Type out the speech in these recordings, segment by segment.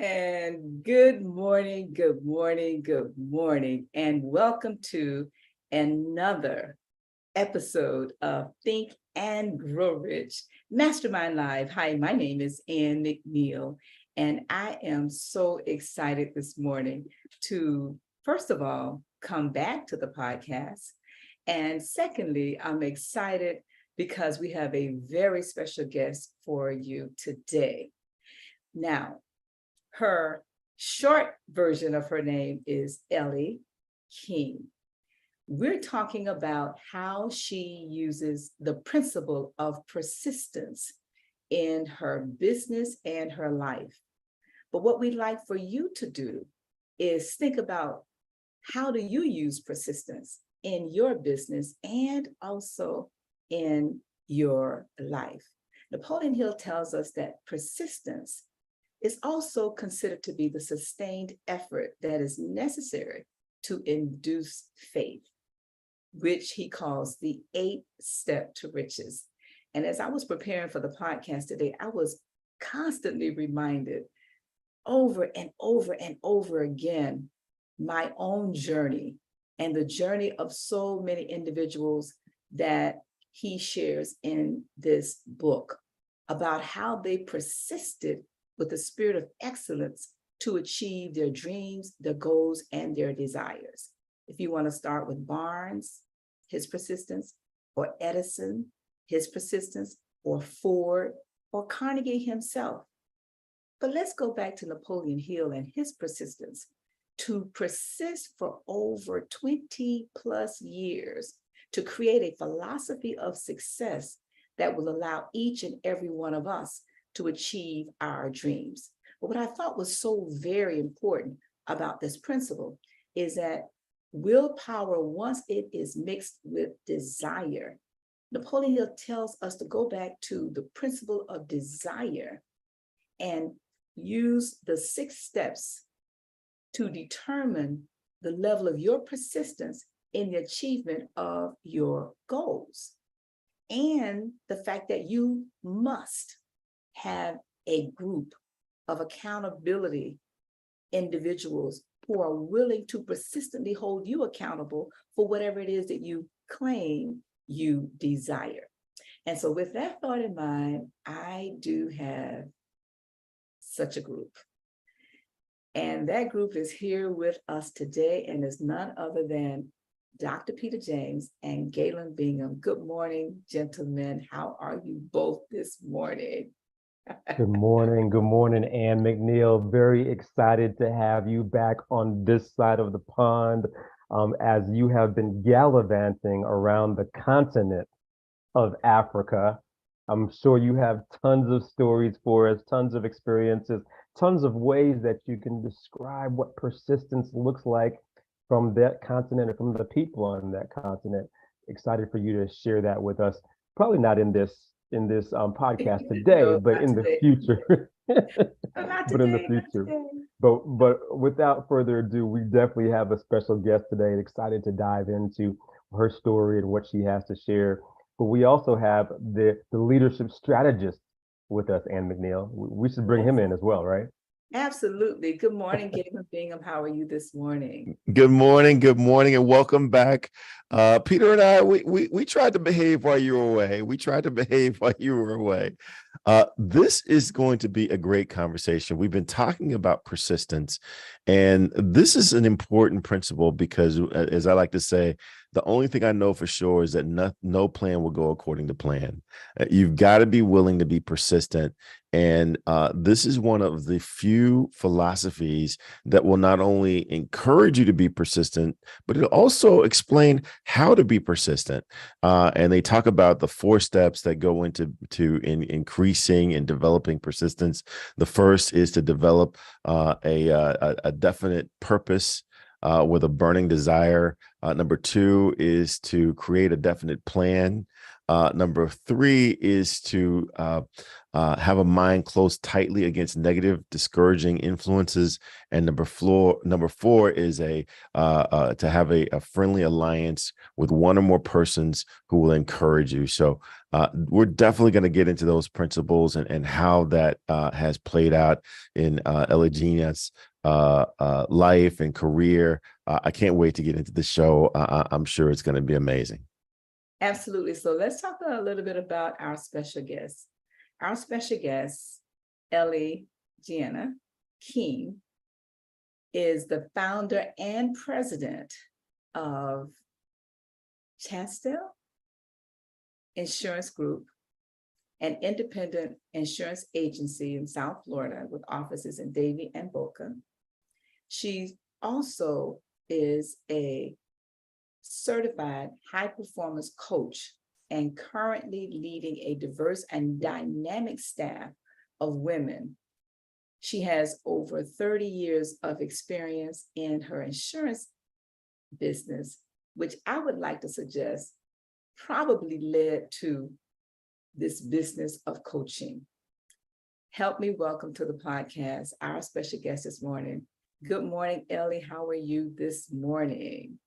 And good morning, good morning, good morning, and welcome to another episode of Think and Grow Rich Mastermind Live. Hi, my name is Ann McNeil, and I am so excited this morning to, first of all, come back to the podcast. And secondly, I'm excited because we have a very special guest for you today. Now, her short version of her name is Ellie King. We're talking about how she uses the principle of persistence in her business and her life. But what we'd like for you to do is think about, how do you use persistence in your business and also in your life? Napoleon Hill tells us that persistence is also considered to be the sustained effort that is necessary to induce faith, which he calls the 8th step to riches. And as I was preparing for the podcast today, I was constantly reminded over and over and over again, my own journey and the journey of so many individuals that he shares in this book about how they persisted with the spirit of excellence to achieve their dreams, their goals, and their desires. If you want to start with Barnes, his persistence, or Edison, his persistence, or Ford, or Carnegie himself. But let's go back to Napoleon Hill and his persistence to persist for over 20 plus years to create a philosophy of success that will allow each and every one of us to achieve our dreams. But what I thought was so very important about this principle is that willpower, once it is mixed with desire, Napoleon Hill tells us to go back to the principle of desire and use the 6 steps to determine the level of your persistence in the achievement of your goals. And the fact that you must have a group of accountability individuals who are willing to persistently hold you accountable for whatever it is that you claim you desire. And so with that thought in mind, I do have such a group. And that group is here with us today and is none other than Dr. Peter James and Galen Bingham. Good morning, gentlemen. How are you both this morning? Good morning, Ann McNeil. Very excited to have you back on this side of the pond, as you have been gallivanting around the continent of Africa. I'm sure you have tons of stories for us, tons of experiences, tons of ways that you can describe what persistence looks like from that continent and from the people on that continent. Excited for you to share that with us. Probably not in this podcast today, No, but not in the today. future. No, not But in the today, not future. today. But without further ado, we definitely have a special guest today, and excited to dive into her story and what she has to share. But we also have the leadership strategist with us, Ann McNeil. We should bring Yes, him in as well, right? absolutely. Good morning, Galen Bingham. How are you this morning? Good morning, and welcome back. Peter and I, we tried to behave while you were away. We tried to behave while you were away. This is going to be a great conversation. We've been talking about persistence, and this is an important principle because, as I like to say, the only thing I know for sure is that no plan will go according to plan. You've got to be willing to be persistent. And this is one of the few philosophies that will not only encourage you to be persistent, but it'll also explain how to be persistent. And they talk about the 4 steps that go into increasing and developing persistence. The first is to develop a definite purpose with a burning desire. Number 2 is to create a definite plan. Number 3 is to have a mind closed tightly against negative, discouraging influences. And number 4 is to have a friendly alliance with one or more persons who will encourage you. So We're definitely going to get into those principles and how that has played out in Elijeana's life and career. I can't wait to get into the show. I'm sure it's going to be amazing. Absolutely. So let's talk a little bit about our special guest. Our special guest, Elijeana King, is the founder and president of Chastel Insurance Group, an independent insurance agency in South Florida with offices in Davie and Boca. She also is a certified high-performance coach and currently leading a diverse and dynamic staff of women. She has over 30 years of experience in her insurance business, which I would like to suggest probably led to this business of coaching. Help me welcome to the podcast our special guest this morning. Good morning, Ellie. How are you this morning?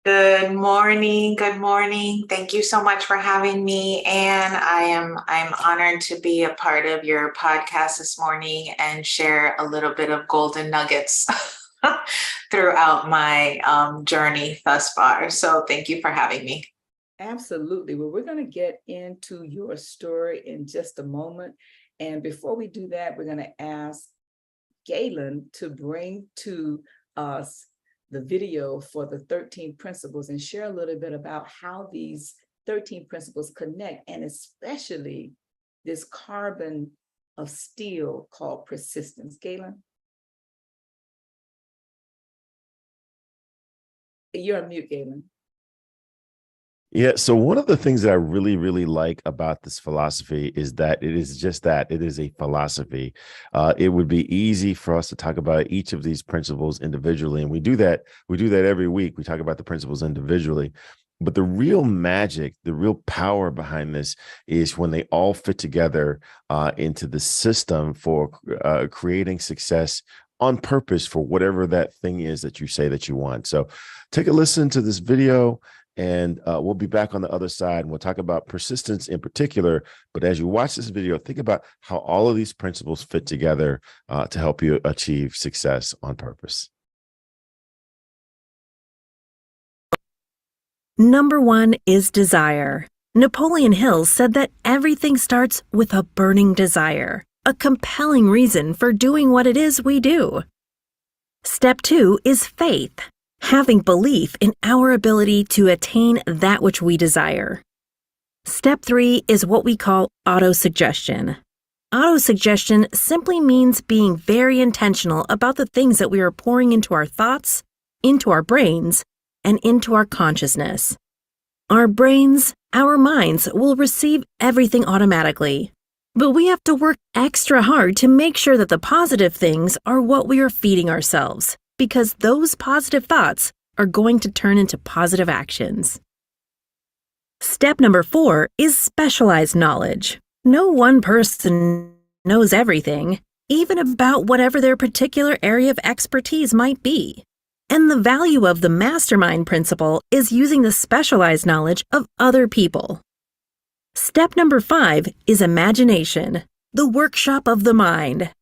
Good morning. Good morning. Thank you so much for having me. And I'm honored to be a part of your podcast this morning and share a little bit of golden nuggets throughout my journey thus far. So thank you for having me. Absolutely. Well, we're going to get into your story in just a moment. And before we do that, we're going to ask Galen to bring to us the video for the 13 principles and share a little bit about how these 13 principles connect, and especially this carbon of steel called persistence. Galen? You're on mute, Galen. Yeah. So one of the things that I really, really like about this philosophy is that it is just that it is a philosophy. It would be easy for us to talk about each of these principles individually. And we do that. We do that every week. We talk about the principles individually. But the real magic, the real power behind this is when they all fit together into the system for creating success on purpose for whatever that thing is that you say that you want. So take a listen to this video. And we'll be back on the other side, and we'll talk about persistence in particular. But as you watch this video, think about how all of these principles fit together to help you achieve success on purpose. Number 1 is desire. Napoleon Hill said that everything starts with a burning desire, a compelling reason for doing what it is we do. Step 2 is faith. Having belief in our ability to attain that which we desire. Step 3 is what we call autosuggestion. Autosuggestion simply means being very intentional about the things that we are pouring into our thoughts, into our brains, and into our consciousness. Our brains, our minds will receive everything automatically, but we have to work extra hard to make sure that the positive things are what we are feeding ourselves, because those positive thoughts are going to turn into positive actions. Step number 4 is specialized knowledge. No one person knows everything, even about whatever their particular area of expertise might be. And the value of the mastermind principle is using the specialized knowledge of other people. Step number 5 is imagination, the workshop of the mind.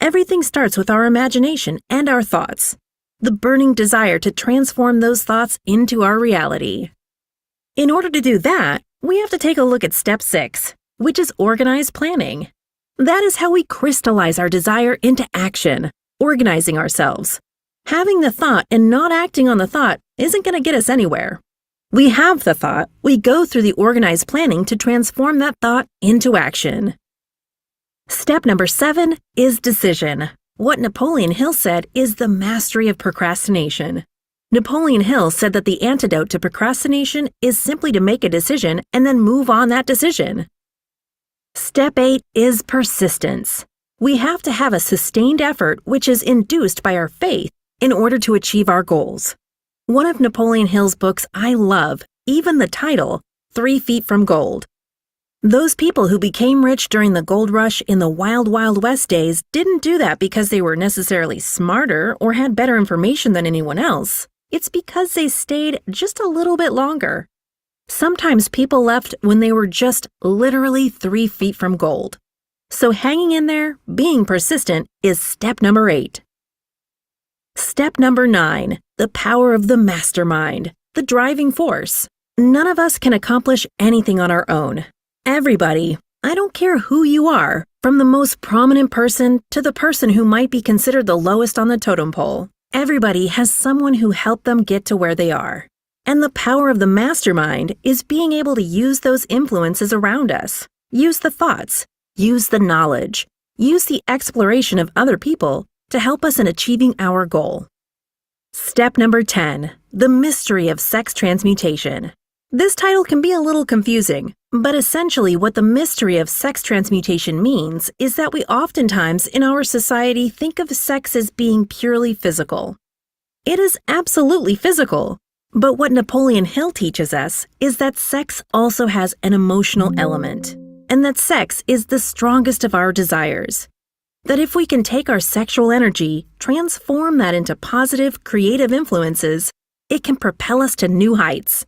Everything starts with our imagination and our thoughts, the burning desire to transform those thoughts into our reality. In order to do that, we have to take a look at step 6, which is organized planning. That is how we crystallize our desire into action, organizing ourselves. Having the thought and not acting on the thought isn't going to get us anywhere. We have the thought, we go through the organized planning to transform that thought into action. Step number 7 is decision. What Napoleon Hill said is the mastery of procrastination. Napoleon Hill said that the antidote to procrastination is simply to make a decision and then move on that decision. Step 8 is persistence. We have to have a sustained effort which is induced by our faith in order to achieve our goals. One of Napoleon Hill's books I love, even the title, 3 Feet from Gold. Those people who became rich during the gold rush in the wild, wild west days didn't do that because they were necessarily smarter or had better information than anyone else. It's because they stayed just a little bit longer. Sometimes people left when they were just literally 3 feet from gold. So hanging in there, being persistent, is step number 8. Step number 9, the power of the mastermind, the driving force. None of us can accomplish anything on our own. Everybody, I don't care who you are, from the most prominent person to the person who might be considered the lowest on the totem pole, everybody has someone who helped them get to where they are. And the power of the mastermind is being able to use those influences around us. Use the thoughts, use the knowledge, use the exploration of other people to help us in achieving our goal. Step number 10, the mystery of sex transmutation. This title can be a little confusing, but essentially what the mystery of sex transmutation means is that we oftentimes in our society think of sex as being purely physical. It is absolutely physical, but what Napoleon Hill teaches us is that sex also has an emotional element, and that sex is the strongest of our desires. That if we can take our sexual energy, transform that into positive, creative influences, it can propel us to new heights.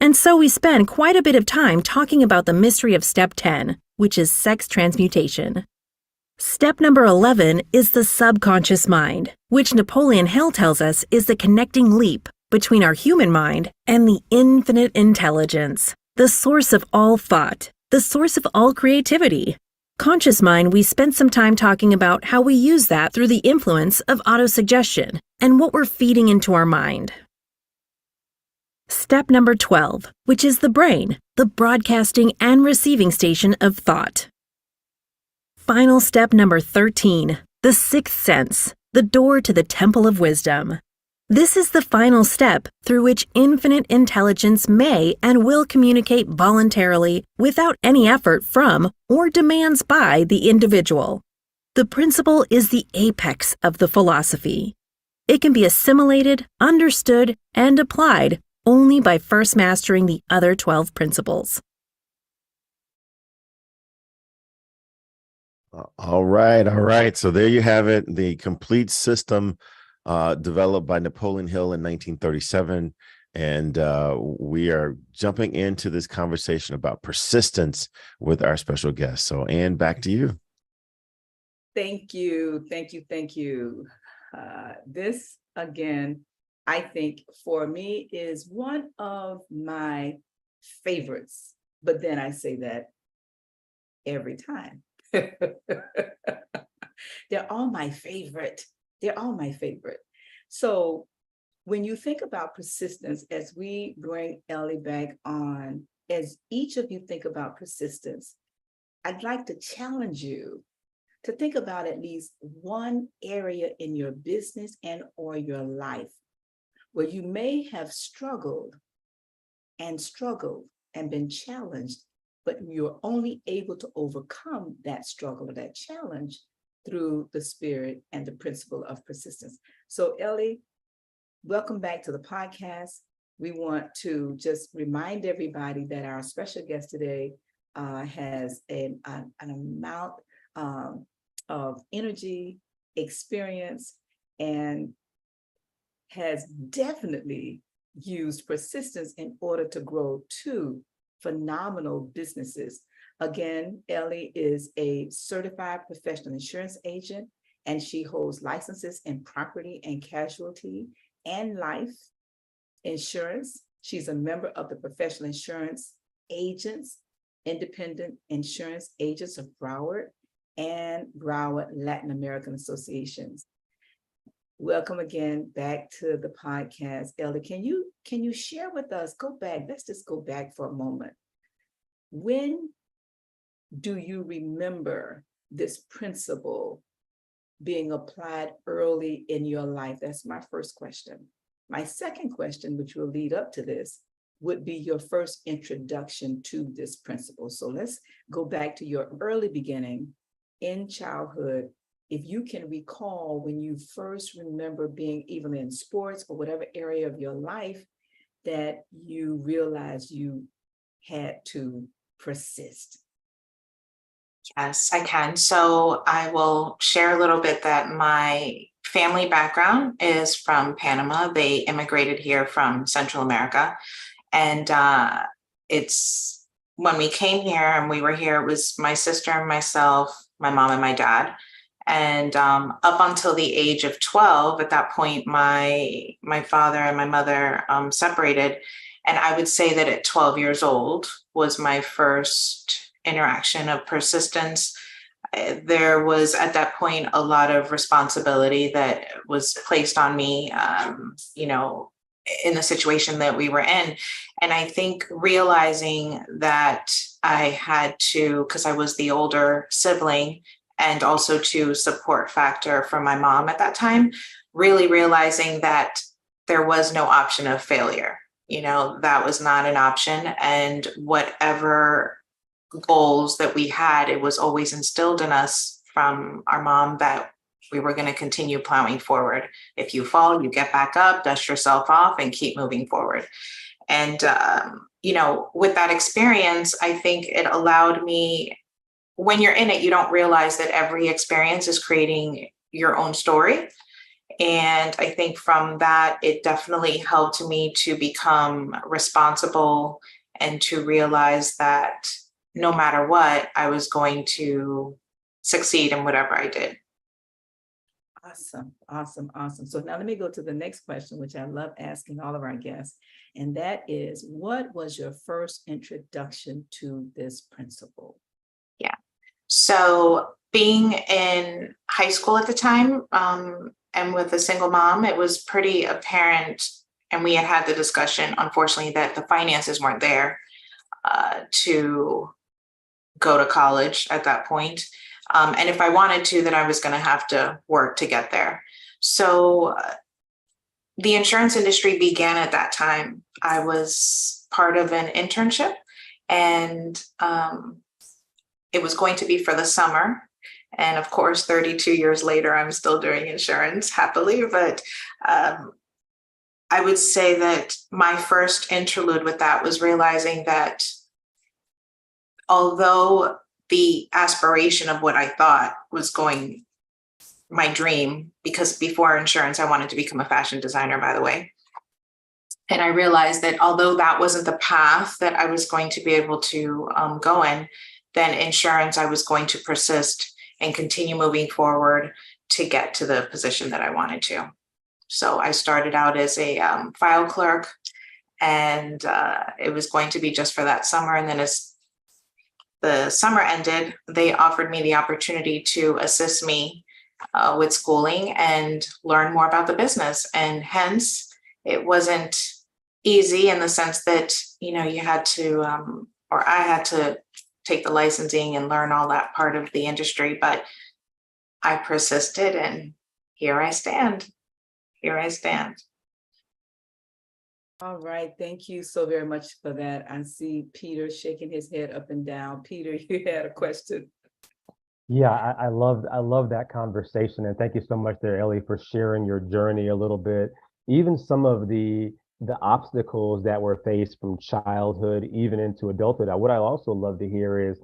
And so we spend quite a bit of time talking about the mystery of step 10, which is sex transmutation. Step number 11 is the subconscious mind, which Napoleon Hill tells us is the connecting leap between our human mind and the infinite intelligence, the source of all thought, the source of all creativity. Conscious mind, we spent some time talking about how we use that through the influence of autosuggestion and what we're feeding into our mind. Step number 12, which is the brain, the broadcasting and receiving station of thought. Final step number 13, the sixth sense, the door to the temple of wisdom. This is the final step through which infinite intelligence may and will communicate voluntarily without any effort from or demands by the individual. The principle is the apex of the philosophy. It can be assimilated, understood, and applied only by first mastering the other 12 principles. All right, all right. So there you have it, the complete system developed by Napoleon Hill in 1937. And we are jumping into this conversation about persistence with our special guest. So, Ann, back to you. Thank you. Thank you. Thank you. This, again, I think for me is one of my favorites. But then I say that every time. They're all my favorite. They're all my favorite. So when you think about persistence, as we bring Ellie back on, as each of you think about persistence, I'd like to challenge you to think about at least one area in your business and or your life where you may have struggled and been challenged, but you're only able to overcome that struggle or that challenge through the spirit and the principle of persistence. So Ellie, welcome back to the podcast. We want to just remind everybody that our special guest today has an amount of energy, experience, and has definitely used persistence in order to grow two phenomenal businesses. Again, Ellie is a certified professional insurance agent, and she holds licenses in property and casualty and life insurance. She's a member of the Professional Insurance Agents, Independent Insurance Agents of Broward and Broward Latin American Associations. Welcome again back to the podcast. Ellie, can you share with us, let's just go back for a moment. When do you remember this principle being applied early in your life? That's my first question. My second question, which will lead up to this, would be your first introduction to this principle. So let's go back to your early beginning in childhood. If you can recall when you first remember being even in sports or whatever area of your life that you realized you had to persist. Yes, I can. So I will share a little bit that my family background is from Panama. They immigrated here from Central America. And it's when we came here and we were here, it was my sister and myself, my mom and my dad. And up until the age of 12, at that point, my father and my mother separated. And I would say that at 12 years old was my first interaction of persistence. There was at that point a lot of responsibility that was placed on me, in the situation that we were in. And I think realizing that I had to, because I was the older sibling, and also to support factor for my mom at that time, really realizing that there was no option of failure. That was not an option. And whatever goals that we had, it was always instilled in us from our mom that we were going to continue plowing forward. If you fall, you get back up, dust yourself off, and keep moving forward. And, with that experience, I think it allowed me, when you're in it, you don't realize that every experience is creating your own story. And I think from that, it definitely helped me to become responsible and to realize that no matter what, I was going to succeed in whatever I did. Awesome, awesome, awesome. So now let me go to the next question, which I love asking all of our guests. And that is, what was your first introduction to this principle? Yeah. So being in high school at the time, and with a single mom, it was pretty apparent, and we had the discussion, unfortunately, that the finances weren't there to go to college at that point. And if I wanted to, then I was going to have to work to get there. So the insurance industry began at that time. I was part of an internship, and it was going to be for the summer. And of course, 32 years later, I'm still doing insurance happily. But I would say that my first interlude with that was realizing that although the aspiration of what I thought was my dream, because before insurance, I wanted to become a fashion designer, by the way. And I realized that although that wasn't the path that I was going to be able to go in, then insurance, I was going to persist and continue moving forward to get to the position that I wanted to. So I started out as a file clerk, and it was going to be just for that summer. And then as the summer ended, they offered me the opportunity to assist me with schooling and learn more about the business. And hence, it wasn't easy in the sense that, you had to, or I had to take the licensing and learn all that part of the industry, but I persisted, and here I stand. All right, thank you so very much for that. I see Peter shaking his head up and down. Peter, you had a question. Yeah, I love that conversation, and thank you so much there, Ellie, for sharing your journey a little bit. Even some of the obstacles that were faced from childhood even into adulthood. What I also love to hear is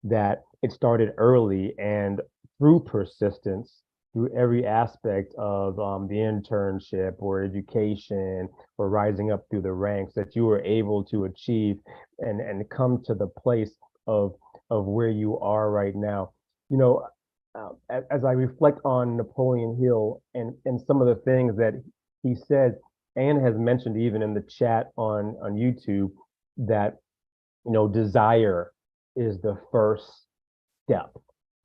that it started early, and through persistence, through every aspect of the internship or education or rising up through the ranks, that you were able to achieve and come to the place of where you are right now. As I reflect on Napoleon Hill and some of the things that he said, Anne has mentioned even in the chat on YouTube that, desire is the first step.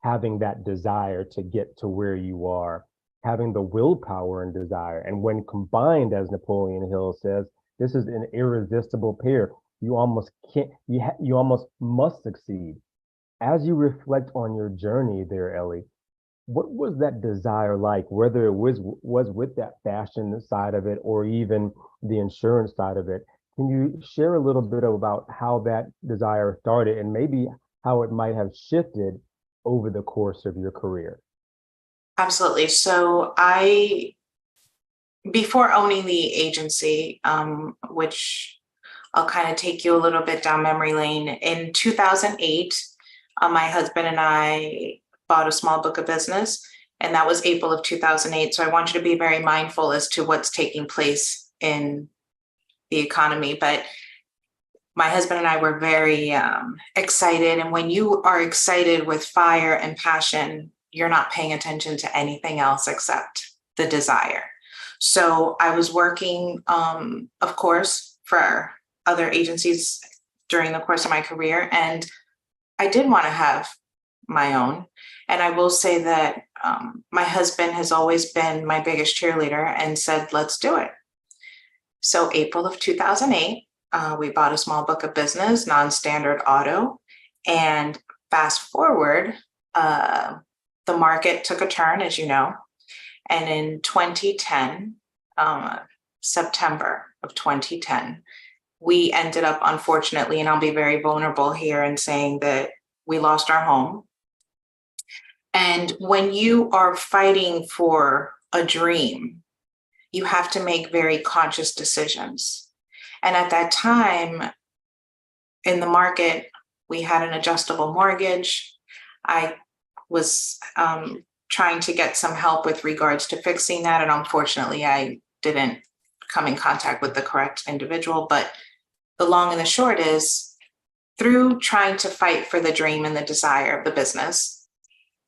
Having that desire to get to where you are, having the willpower and desire. And when combined, as Napoleon Hill says, this is an irresistible pair. You almost can't, you almost must succeed. As you reflect on your journey there, Ellie, what was that desire like, whether it was with that fashion side of it or even the insurance side of it? Can you share a little bit about how that desire started and maybe how it might have shifted over the course of your career? Absolutely. So before owning the agency, which I'll kind of take you a little bit down memory lane, in 2008, my husband and I bought a small book of business, and that was April of 2008. So I want you to be very mindful as to what's taking place in the economy. But my husband and I were very excited. And when you are excited with fire and passion, you're not paying attention to anything else except the desire. So I was working, of course, for other agencies during the course of my career. And I did want to have my own. And I will say that my husband has always been my biggest cheerleader and said, let's do it. So April of 2008, we bought a small book of business, non-standard auto, and fast forward, the market took a turn, as you know, and in 2010, September of 2010, we ended up, unfortunately, and I'll be very vulnerable here in saying that we lost our home. And when you are fighting for a dream, you have to make very conscious decisions. And at that time in the market, we had an adjustable mortgage. I was trying to get some help with regards to fixing that. And unfortunately, I didn't come in contact with the correct individual. But the long and the short is, through trying to fight for the dream and the desire of the business,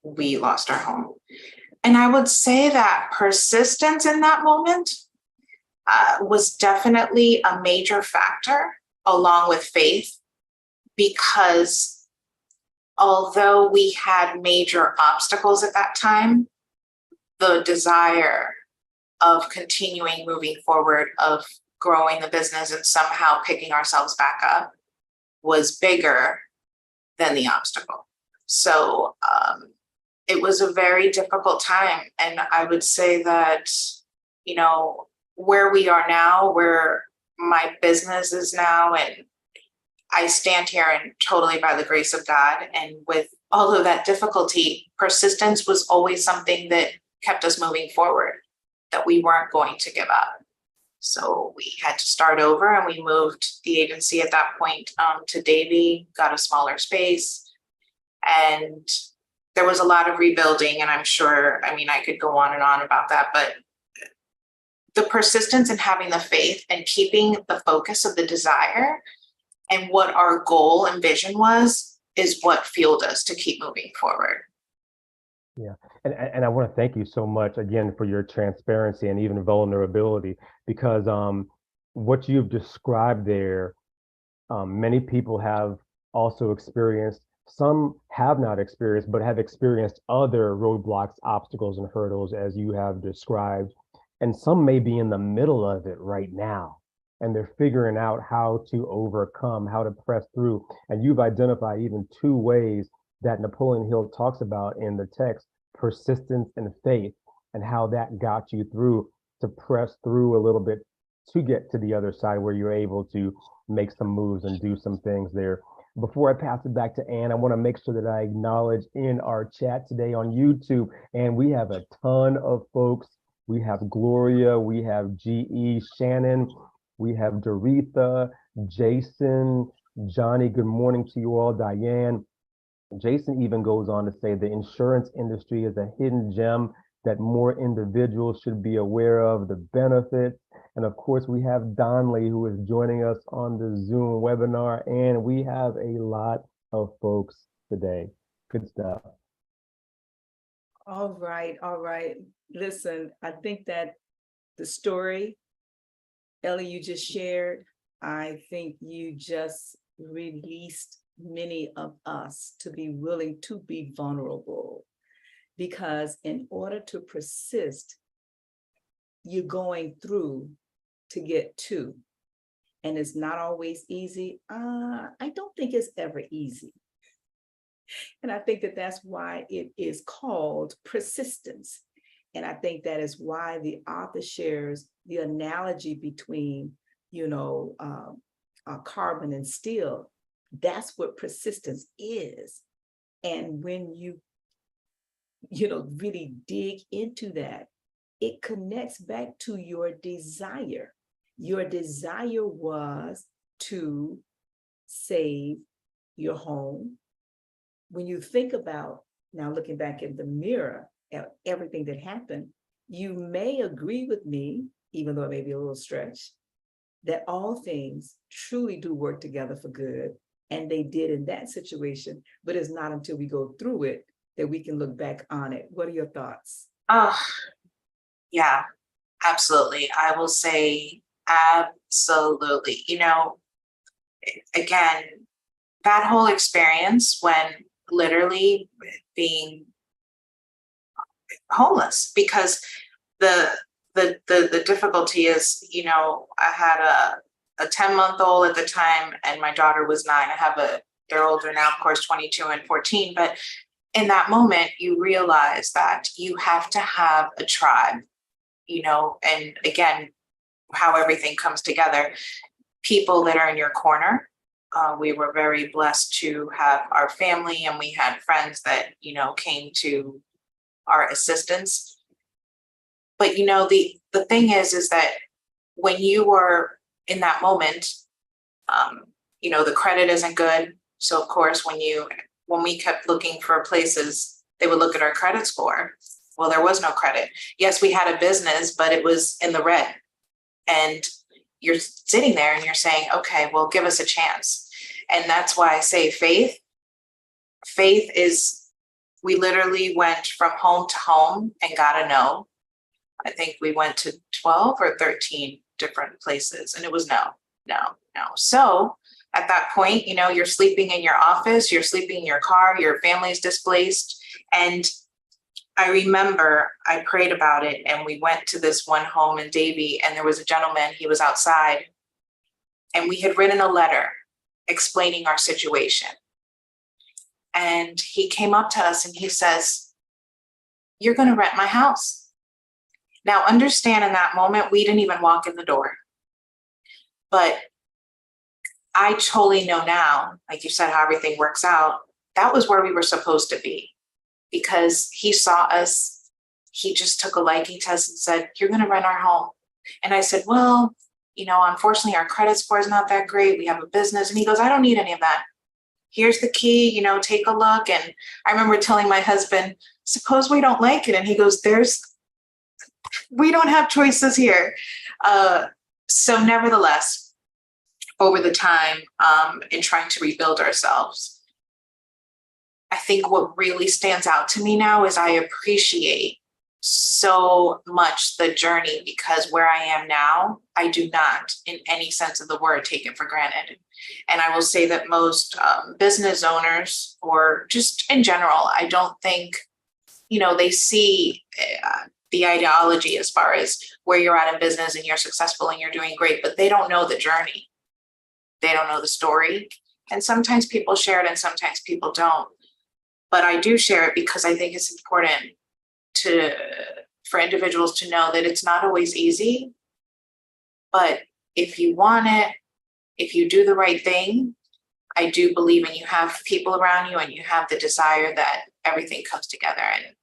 we lost our home. And I would say that persistence in that moment was definitely a major factor, along with faith, because although we had major obstacles at that time, the desire of continuing moving forward, of growing the business and somehow picking ourselves back up was bigger than the obstacle. So it was a very difficult time. And I would say that, you know, where we are now, where my business is now, and I stand here and totally by the grace of God. And with all of that difficulty, persistence was always something that kept us moving forward, that we weren't going to give up. So we had to start over, and we moved the agency at that point to Davie, got a smaller space, and there was a lot of rebuilding. And I'm sure, I mean, I could go on and on about that, but the persistence and having the faith and keeping the focus of the desire and what our goal and vision was is what fueled us to keep moving forward. Yeah, and I want to thank you so much again for your transparency and even vulnerability, because what you've described there, many people have also experienced. Some have not experienced, but have experienced other roadblocks, obstacles, and hurdles as you have described. And some may be in the middle of it right now, and they're figuring out how to overcome, how to press through. And you've identified even two ways that Napoleon Hill talks about in the text: persistence and faith, and how that got you through to press through a little bit to get to the other side where you're able to make some moves and do some things there. Before I pass it back to Ann, I want to make sure that I acknowledge in our chat today on YouTube, and we have a ton of folks. We have Gloria, we have GE, Shannon, we have Doretha, Jason, Johnny, good morning to you all, Diane. Jason even goes on to say the insurance industry is a hidden gem that more individuals should be aware of the benefits. And of course, we have Donley, who is joining us on the Zoom webinar, and we have a lot of folks today. Good stuff. All right, all right. Listen, I think that the story, Ellie, you just shared, I think you just released many of us to be willing to be vulnerable, because in order to persist, you're going through to get to, and it's not always easy. I don't think it's ever easy. And I think that that's why it is called persistence. And I think that is why the author shares the analogy between, carbon and steel. That's what persistence is. And when you really dig into that, it connects back to your desire. Your desire was to save your home. When you think about, now looking back in the mirror at everything that happened, you may agree with me, even though it may be a little stretch, that all things truly do work together for good. And they did in that situation, but it's not until we go through it that we can look back on it. What are your thoughts? Oh, yeah, absolutely. I will say absolutely. Again, that whole experience when literally being homeless, because the difficulty is, I had a 10-month-old at the time and my daughter was 9. They're older now, of course, 22 and 14, but in that moment you realize that you have to have a tribe, and again, how everything comes together, people that are in your corner. We were very blessed to have our family, and we had friends that, came to our assistance. But, the thing is that when you were in that moment, the credit isn't good. So of course, when we kept looking for places, they would look at our credit score. Well, there was no credit. Yes, we had a business, but it was in the red. And you're sitting there and you're saying, okay, well, give us a chance. And that's why I say faith. Faith is, we literally went from home to home and got a no. I think we went to 12 or 13 different places and it was no. So at that point, you're sleeping in your office, you're sleeping in your car, your family's displaced. And I remember I prayed about it and we went to this one home in Davie and there was a gentleman, he was outside and we had written a letter explaining our situation. And he came up to us and he says, "You're going to rent my house." Now, understand in that moment, we didn't even walk in the door. But I totally know now, like you said, how everything works out. That was where we were supposed to be because he saw us. He just took a liking to us and said, "You're going to rent our home." And I said, "Well, unfortunately, our credit score is not that great. We have a business." And he goes, "I don't need any of that. Here's the key, take a look." And I remember telling my husband, "Suppose we don't like it." And he goes, "We don't have choices here." So nevertheless, over the time in trying to rebuild ourselves, I think what really stands out to me now is I appreciate so much the journey because where I am now, I do not in any sense of the word take it for granted. And I will say that most business owners or just in general, I don't think, they see the ideology as far as where you're at in business and you're successful and you're doing great, but they don't know the journey. They don't know the story. And sometimes people share it and sometimes people don't. But I do share it because I think it's important for individuals to know that it's not always easy. But if you want it, if you do the right thing, I do believe and you have people around you and you have the desire that everything comes together and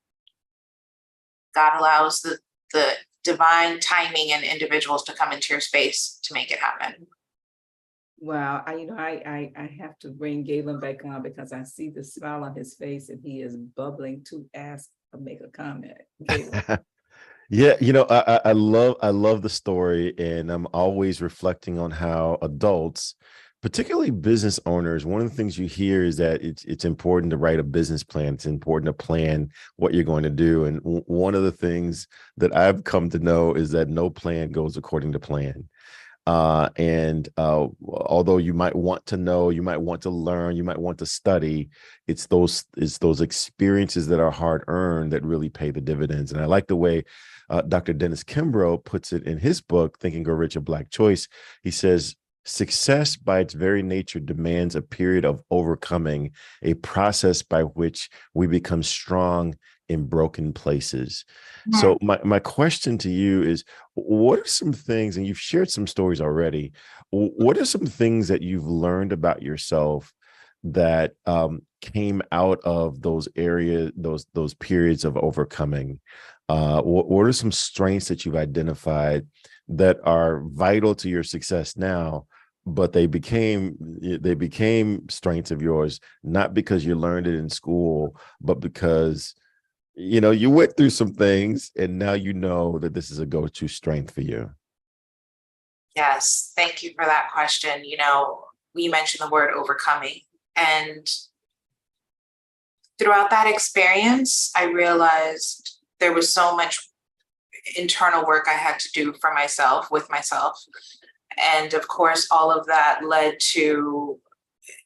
God allows the divine timing and individuals to come into your space to make it happen. Wow, I have to bring Galen back on because I see the smile on his face and he is bubbling to ask or make a comment. Galen. Yeah, I love the story, and I'm always reflecting on how adults, particularly business owners, one of the things you hear is that it's important to write a business plan. It's important to plan what you're going to do. And one of the things that I've come to know is that no plan goes according to plan. And although you might want to know, you might want to learn, you might want to study, it's those experiences that are hard earned that really pay the dividends. And I like the way Dr. Dennis Kimbrough puts it in his book, Think and Grow Rich: A Black Choice. He says, success by its very nature demands a period of overcoming, a process by which we become strong in broken places. Yeah. So my question to you is, what are some things, and you've shared some stories already, what are some things that you've learned about yourself that came out of those areas, those periods of overcoming? What are some strengths that you've identified that are vital to your success now, but they became strengths of yours, not because you learned it in school, but because you went through some things and now you know that this is a go-to strength for you? Yes, thank you for that question. We mentioned the word overcoming, and throughout that experience, I realized there was so much internal work I had to do for myself, with myself. And of course, all of that led to,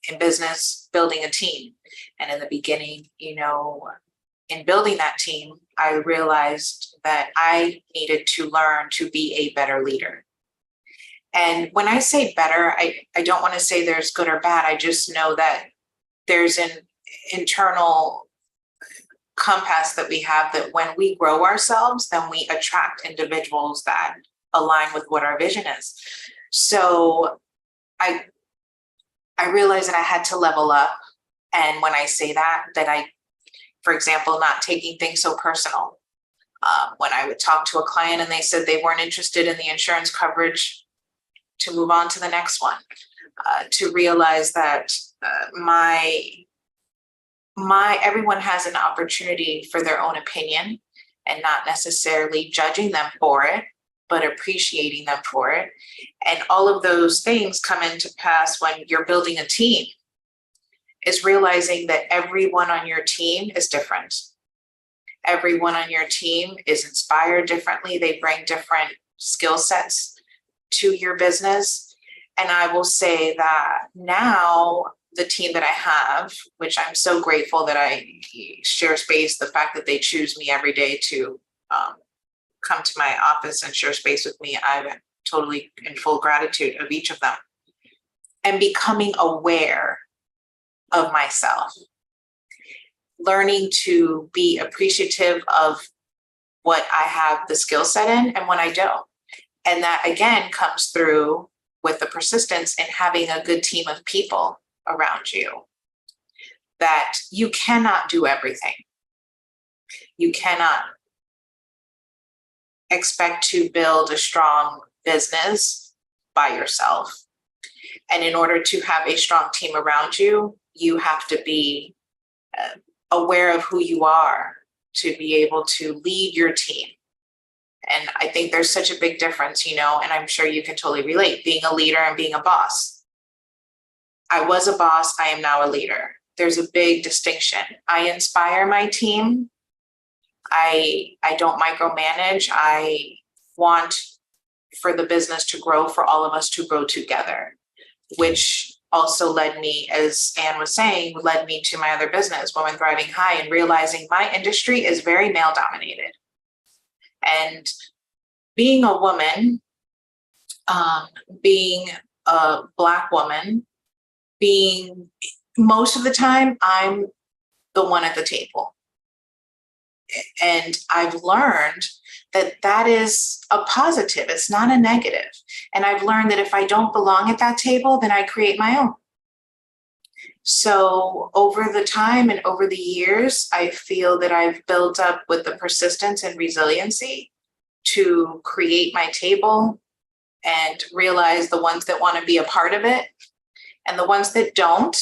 in business, building a team. And in the beginning, in building that team, I realized that I needed to learn to be a better leader. And when I say better, I don't want to say there's good or bad. I just know that there's an internal compass that we have, that when we grow ourselves, then we attract individuals that align with what our vision is. So I realized that I had to level up. And when I say that I, for example, not taking things so personal. When I would talk to a client and they said they weren't interested in the insurance coverage, to move on to the next one, to realize that everyone has an opportunity for their own opinion, and not necessarily judging them for it, but appreciating them for it. And all of those things come into pass when you're building a team, is realizing that everyone on your team is different. Everyone on your team is inspired differently. They bring different skill sets to your business. And I will say that now the team that I have, which I'm so grateful that I share space, the fact that they choose me every day to come to my office and share space with me, I'm totally in full gratitude of each of them. And becoming aware of myself, learning to be appreciative of what I have the skill set in and when I don't. And that again comes through with the persistence and having a good team of people around you. That you cannot do everything. You cannot expect to build a strong business by yourself. And in order to have a strong team around you, you have to be aware of who you are to be able to lead your team. And I think there's such a big difference, and I'm sure you can totally relate, being a leader and being a boss. I was a boss, I am now a leader. There's a big distinction. I inspire my team. I don't micromanage. I want for the business to grow, for all of us to grow together, which also led me, as Anne was saying, led me to my other business, Women Thriving High, and realizing my industry is very male dominated. And being a woman, being a Black woman, being most of the time, I'm the one at the table. And I've learned that that is a positive. It's not a negative. And I've learned that if I don't belong at that table, then I create my own. So over the time and over the years, I feel that I've built up with the persistence and resiliency to create my table and realize the ones that want to be a part of it and the ones that don't,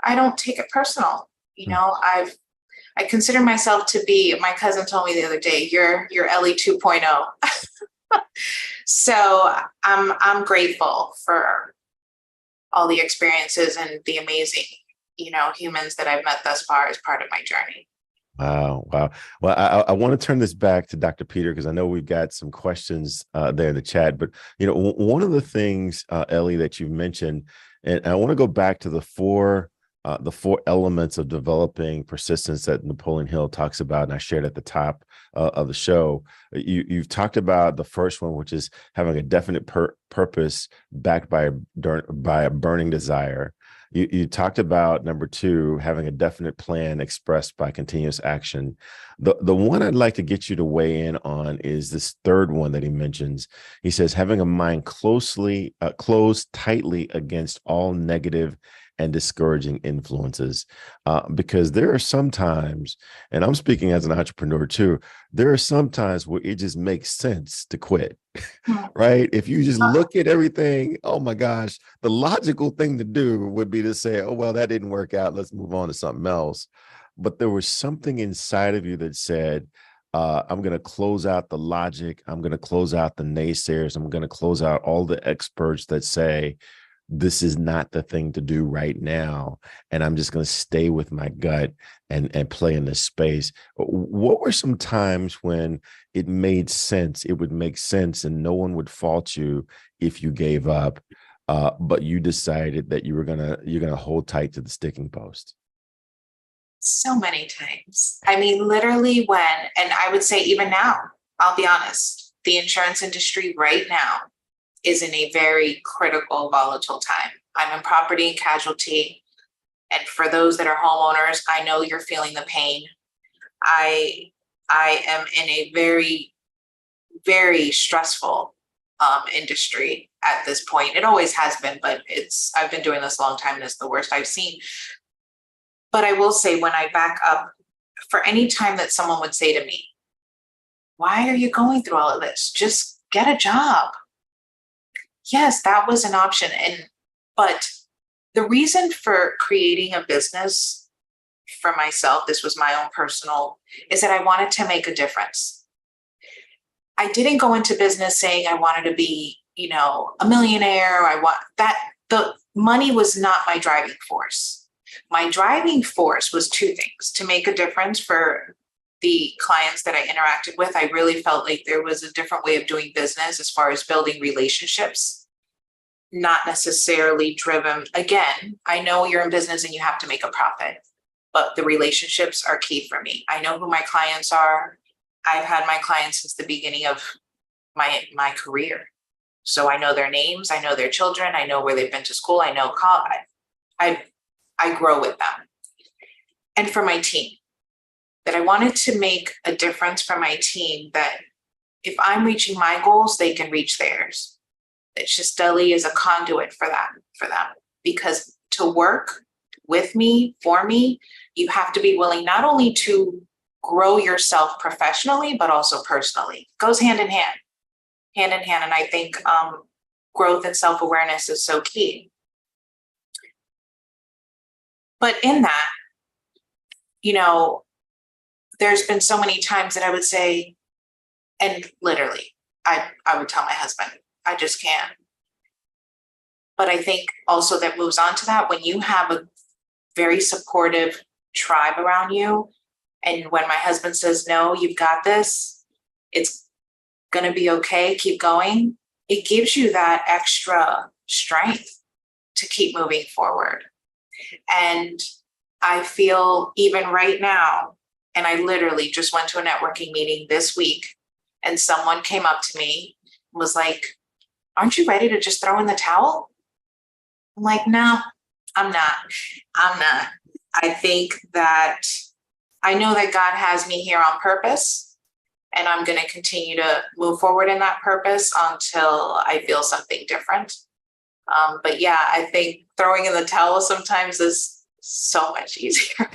I don't take it personal. I consider myself to be, my cousin told me the other day, you're Ellie 2.0. So I'm grateful for all the experiences and the amazing, humans that I've met thus far as part of my journey. Wow. Well, I want to turn this back to Dr. Peter, because I know we've got some questions there in the chat. But, one of the things, Ellie, that you mentioned, and I want to go back to the four elements of developing persistence that Napoleon Hill talks about, and I shared at the top of the show. You've talked about the first one, which is having a definite purpose backed by a burning desire. You talked about number two, having a definite plan expressed by continuous action. The one I'd like to get you to weigh in on is this third one that he mentions. He says, having a mind closed tightly against all negative and discouraging influences, because there are some times, and I'm speaking as an entrepreneur too, there are some times where it just makes sense to quit, right? If you just look at everything, oh my gosh, the logical thing to do would be to say, oh, well, that didn't work out, let's move on to something else. But there was something inside of you that said, I'm going to close out the logic. I'm going to close out the naysayers. I'm going to close out all the experts that say this is not the thing to do right now. And I'm just going to stay with my gut and play in this space. What were some times when it made sense? It would make sense and no one would fault you if you gave up. But you decided that you're gonna hold tight to the sticking post. So many times. I mean, literally and I would say even now, I'll be honest, the insurance industry right now is in a very critical, volatile time. I'm in property and casualty. And for those that are homeowners, I know you're feeling the pain. I am in a very, very stressful industry at this point. It always has been, but I've been doing this a long time and it's the worst I've seen. But I will say, when I back up, for any time that someone would say to me, why are you going through all of this? Just get a job. Yes, that was an option. But the reason for creating a business for myself, this was my own personal, is that I wanted to make a difference. I didn't go into business saying I wanted to be, a millionaire. The money was not my driving force. My driving force was two things: to make a difference for the clients that I interacted with. I really felt like there was a different way of doing business as far as building relationships, not necessarily driven. Again, I know you're in business and you have to make a profit, but the relationships are key for me. I know who my clients are. I've had my clients since the beginning of my career. So I know their names, I know their children, I know where they've been to school, I know I grow with them. And for my team, that I wanted to make a difference for my team, that if I'm reaching my goals, they can reach theirs. That Shisteli is a conduit for them. Because to work with me, for me, you have to be willing not only to grow yourself professionally, but also personally. It goes hand in hand. And I think growth and self-awareness is so key. But in that, there's been so many times that I would say, and literally, I would tell my husband, I just can't. But I think also that moves on to that, when you have a very supportive tribe around you, and when my husband says, no, you've got this, it's going to be okay, keep going, it gives you that extra strength to keep moving forward. And I feel even right now, and I literally just went to a networking meeting this week, and someone came up to me and was like, aren't you ready to just throw in the towel? I'm like, no, I'm not. I think that I know that God has me here on purpose, and I'm going to continue to move forward in that purpose until I feel something different. But yeah, I think throwing in the towel sometimes is so much easier.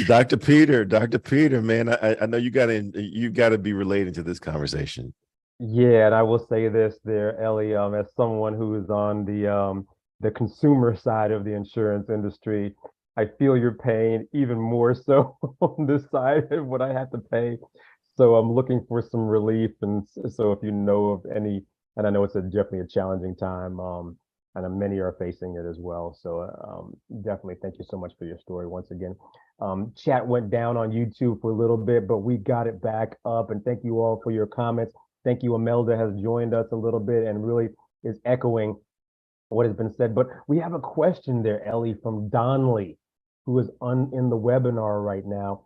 Dr. Peter, man, I know you gotta be related to this conversation. Yeah, and I will say this there, Ellie, as someone who is on the consumer side of the insurance industry, I feel your pain even more so on this side of what I have to pay. So I'm looking for some relief. And so if you know of any, and I know it's definitely a challenging time, and many are facing it as well. So definitely thank you so much for your story once again. Chat went down on YouTube for a little bit, but we got it back up. And thank you all for your comments. Thank you, Imelda has joined us a little bit and really is echoing what has been said. But we have a question there, Ellie, from Donley, who is in the webinar right now.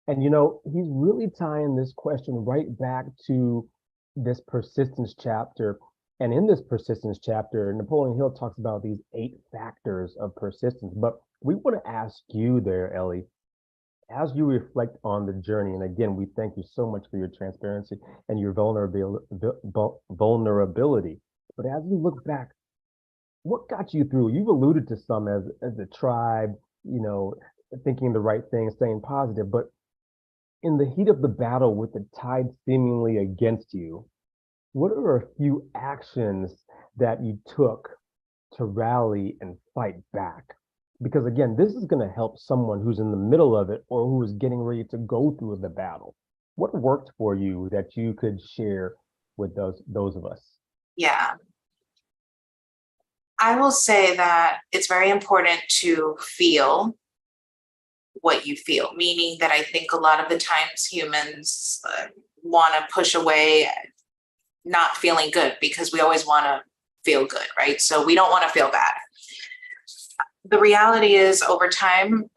And he's really tying this question right back to this persistence chapter. And in this persistence chapter, Napoleon Hill talks about these 8 factors of persistence. But we want to ask you there, Ellie, as you reflect on the journey, and again, we thank you so much for your transparency and your vulnerability. But as you look back, what got you through? You've alluded to some as a tribe, thinking the right thing, staying positive. But in the heat of the battle with the tide seemingly against you, what are a few actions that you took to rally and fight back? Because again, this is going to help someone who's in the middle of it or who is getting ready to go through the battle. What worked for you that you could share with those of us? Yeah. I will say that it's very important to feel what you feel, meaning that I think a lot of the times humans want to push away not feeling good because we always want to feel good, right? So we don't want to feel bad. The reality is over time,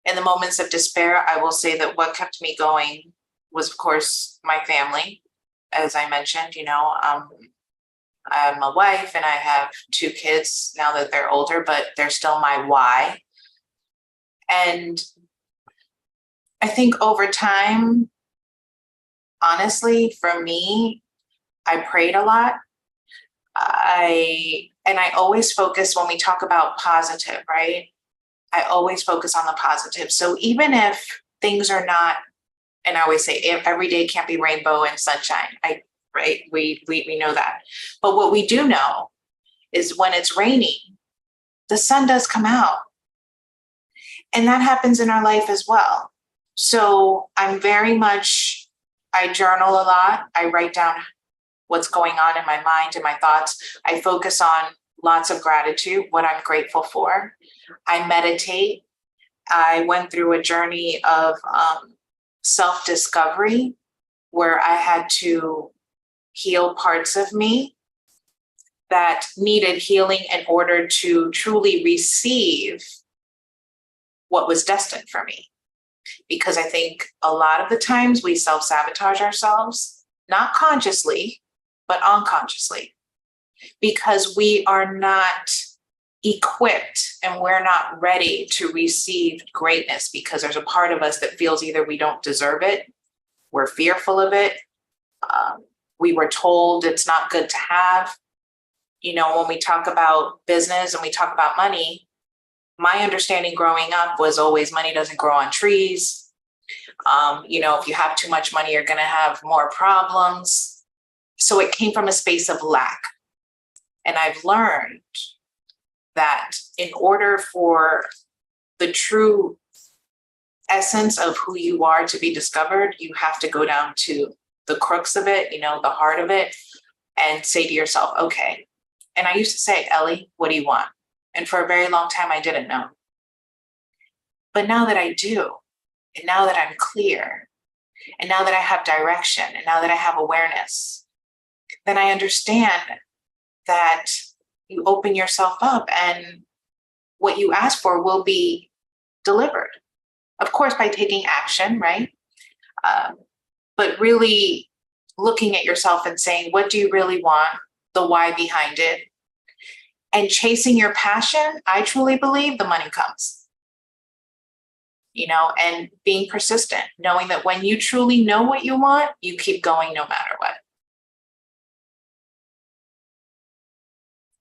in the moments of despair, I will say that what kept me going was, of course, my family. As I mentioned, I'm a wife and I have 2 kids now that they're older, but they're still my why. And I think over time, honestly, for me, I prayed a lot. I always focus when we talk about positive, right? I always focus on the positive. So even if things are not, and I always say every day can't be rainbow and sunshine, right? We know that. But what we do know is when it's raining, the sun does come out. And that happens in our life as well. So I journal a lot. I write down what's going on in my mind and my thoughts. I focus on lots of gratitude, what I'm grateful for. I meditate. I went through a journey of self-discovery where I had to heal parts of me that needed healing in order to truly receive what was destined for me. Because I think a lot of the times we self-sabotage ourselves, not consciously, but unconsciously, because we are not equipped and we're not ready to receive greatness because there's a part of us that feels either we don't deserve it, we're fearful of it, we were told it's not good to have. When we talk about business and we talk about money, my understanding growing up was always money doesn't grow on trees. If you have too much money, you're going to have more problems. So it came from a space of lack. And I've learned that in order for the true essence of who you are to be discovered, you have to go down to the crux of it, the heart of it, and say to yourself, okay. And I used to say, Ellie, what do you want? And for a very long time, I didn't know. But now that I do, and now that I'm clear, and now that I have direction, and now that I have awareness, then I understand that you open yourself up and what you ask for will be delivered. Of course, by taking action, right? But really looking at yourself and saying, what do you really want? The why behind it. And chasing your passion, I truly believe the money comes. And being persistent, knowing that when you truly know what you want, you keep going no matter what.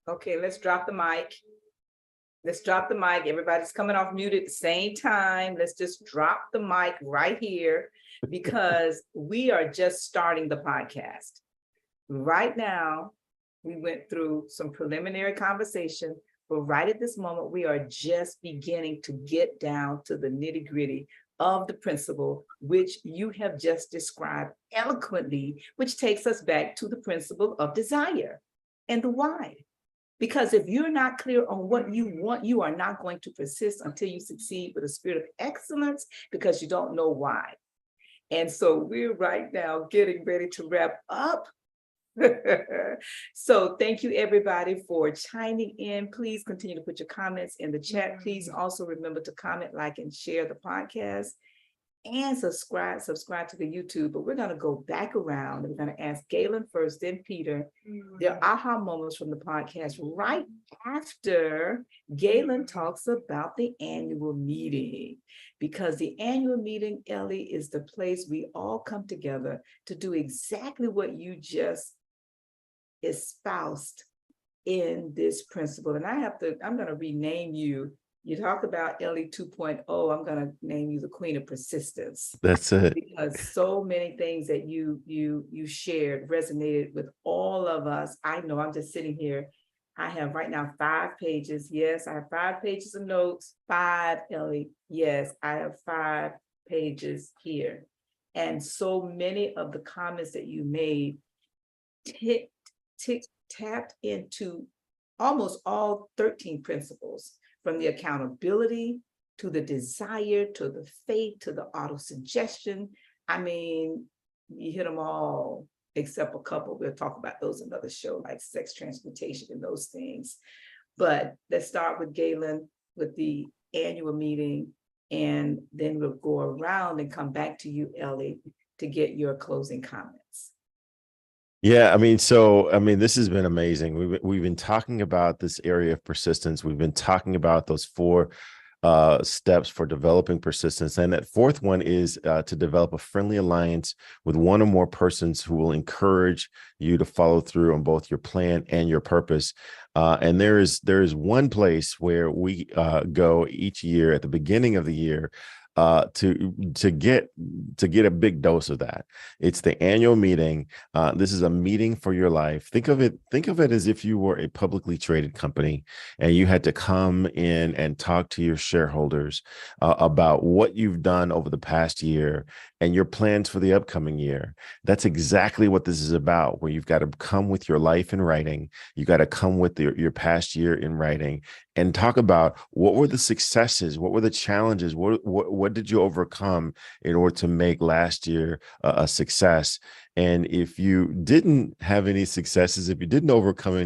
Okay, let's drop the mic. Everybody's coming off mute at the same time. Let's just drop the mic right here because we are just starting the podcast. Right now, we went through some preliminary conversation, but right at this moment, we are just beginning to get down to the nitty-gritty of the principle, which you have just described eloquently, which takes us back to the principle of desire and the why. Because if you're not clear on what you want, you are not going to persist until you succeed with a spirit of excellence because you don't know why. And so we're right now getting ready to wrap up. So thank you everybody for chiming in. Please continue to put your comments in the chat. Please also remember to comment, like, and share the podcast. And subscribe to the YouTube. But we're going to go back around and we're going to ask Galen first, then Peter, their aha moments from the podcast right after Galen talks about the annual meeting. Because the annual meeting, Ellie, is the place we all come together to do exactly what you just espoused in this principle. And I'm going to rename you. You talk about Ellie 2.0. I'm going to name you the Queen of Persistence. That's it. Because so many things that you shared resonated with all of us. I know I'm just sitting here. I have right now 5 pages. Yes, I have 5 pages of notes. 5, Ellie. Yes, I have 5 pages here. And so many of the comments that you made tapped into almost all 13 principles, from the accountability to the desire to the faith to the auto-suggestion. I mean, you hit them all except a couple. We'll talk about those in another show, like sex transportation and those things. But let's start with Galen with the annual meeting, and then we'll go around and come back to you, Ellie, to get your closing comments. Yeah, this has been amazing. We've been talking about this area of persistence. We've been talking about those 4 steps for developing persistence, and that 4th one is to develop a friendly alliance with one or more persons who will encourage you to follow through on both your plan and your purpose. And there is one place where we go each year at the beginning of the year to get a big dose of that. It's the annual meeting. This is a meeting for your life. Think of it as if you were a publicly traded company and you had to come in and talk to your shareholders about what you've done over the past year and your plans for the upcoming year. That's exactly what this is about, where you've got to come with your life in writing. You got to come with your past year in writing and talk about what were the successes, what were the challenges, what did you overcome in order to make last year a success. And if you didn't have any successes, if you didn't overcome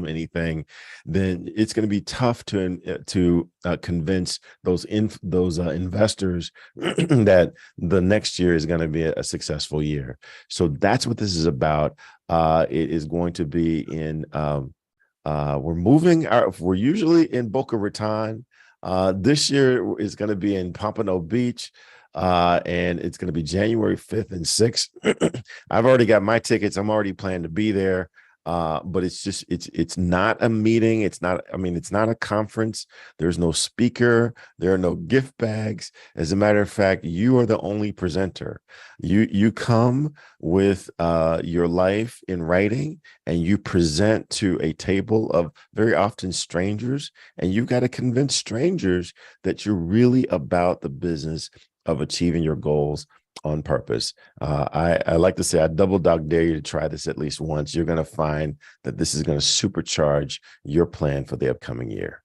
anything, then it's going to be tough to convince those investors that the next year is going to be a successful year. So that's what this is about. It is going to be in. We're usually in Boca Raton. This year is going to be in Pompano Beach. And it's going to be January 5th and 6th. I've already got my tickets. I'm already planning to be there. But it's not a meeting. It's not a conference. There's no speaker. There are no gift bags. As a matter of fact, you are the only presenter. You come with your life in writing and you present to a table of very often strangers, and you've got to convince strangers that you're really about the business of achieving your goals on purpose. I like to say I double dog dare you to try this at least once. You're going to find that this is going to supercharge your plan for the upcoming year.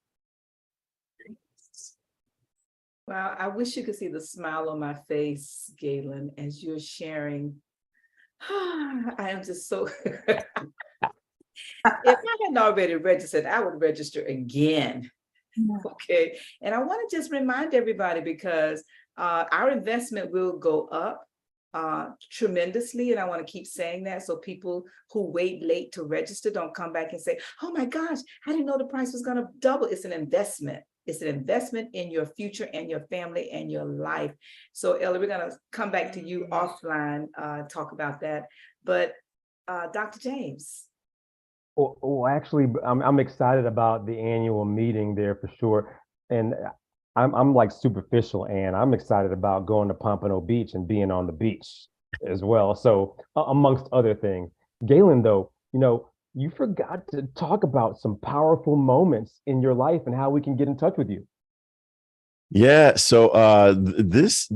Well, I wish you could see the smile on my face, Galen, as you're sharing. I am just so. If I hadn't already registered, I would register again. Yeah. Okay. And I want to just remind everybody, because our investment will go up tremendously. And I want to keep saying that, so people who wait late to register don't come back and say, oh my gosh, I didn't know the price was going to double. It's an investment. It's an investment in your future and your family and your life. So Ellie, we're going to come back to you offline, talk about that. But Dr. James. Well, actually, I'm excited about the annual meeting there for sure. And I'm like superficial, and I'm excited about going to Pompano Beach and being on the beach as well. So amongst other things, Galen, though, you forgot to talk about some powerful moments in your life and how we can get in touch with you. Yeah, so this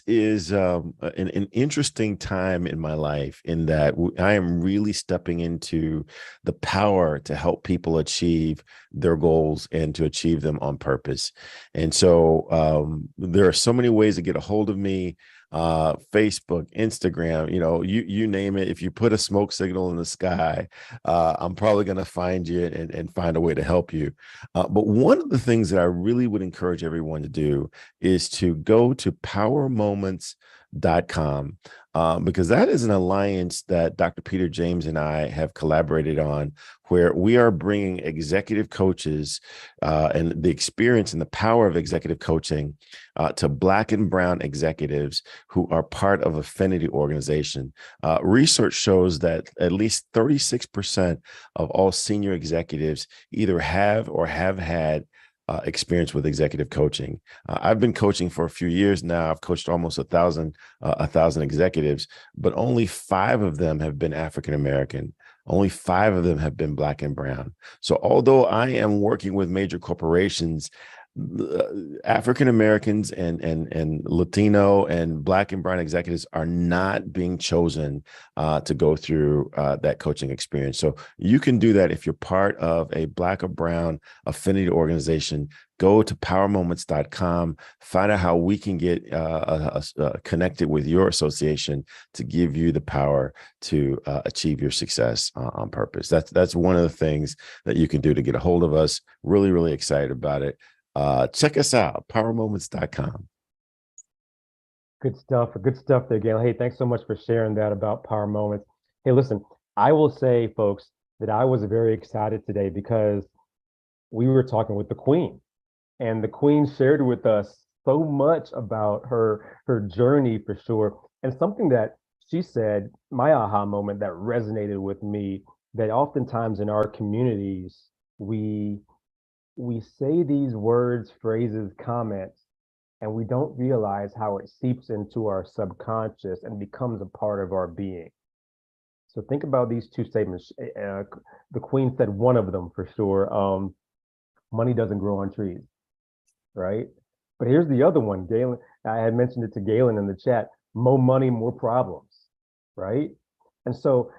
is an interesting time in my life, in that I am really stepping into the power to help people achieve their goals and to achieve them on purpose. And so there are so many ways to get a hold of me. Facebook, Instagram, you name it. If you put a smoke signal in the sky, I'm probably going to find you and find a way to help you. But one of the things that I really would encourage everyone to do is to go to powermoments.com, because that is an alliance that Dr. Peter James and I have collaborated on, where we are bringing executive coaches and the experience and the power of executive coaching to Black and Brown executives who are part of affinity organization. Research shows that at least 36% of all senior executives either have or have had experience with executive coaching. I've been coaching for a few years now. I've coached almost 1,000 executives, but only 5 of them have been African American. Only 5 of them have been Black and brown. So although I am working with major corporations, African Americans and Latino and Black and brown executives are not being chosen to go through that coaching experience. So you can do that if you're part of a Black or brown affinity organization. Go to powermoments.com, find out how we can get connected with your association to give you the power to achieve your success on purpose. That's one of the things that you can do to get a hold of us. Really, really excited about it. Check us out, powermoments.com. Good stuff there, Gail. Hey, thanks so much for sharing that about Power Moments. Hey, listen, I will say, folks, that I was very excited today because we were talking with the Queen, and the Queen shared with us so much about her journey for sure. And something that she said, my aha moment that resonated with me, that oftentimes in our communities, we say these words, phrases, comments, and we don't realize how it seeps into our subconscious and becomes a part of our being. So think about these two statements. The Queen said one of them for sure. Money doesn't grow on trees, right? But here's the other one. Galen, I had mentioned it to Galen in the chat. More money, more problems, right? And so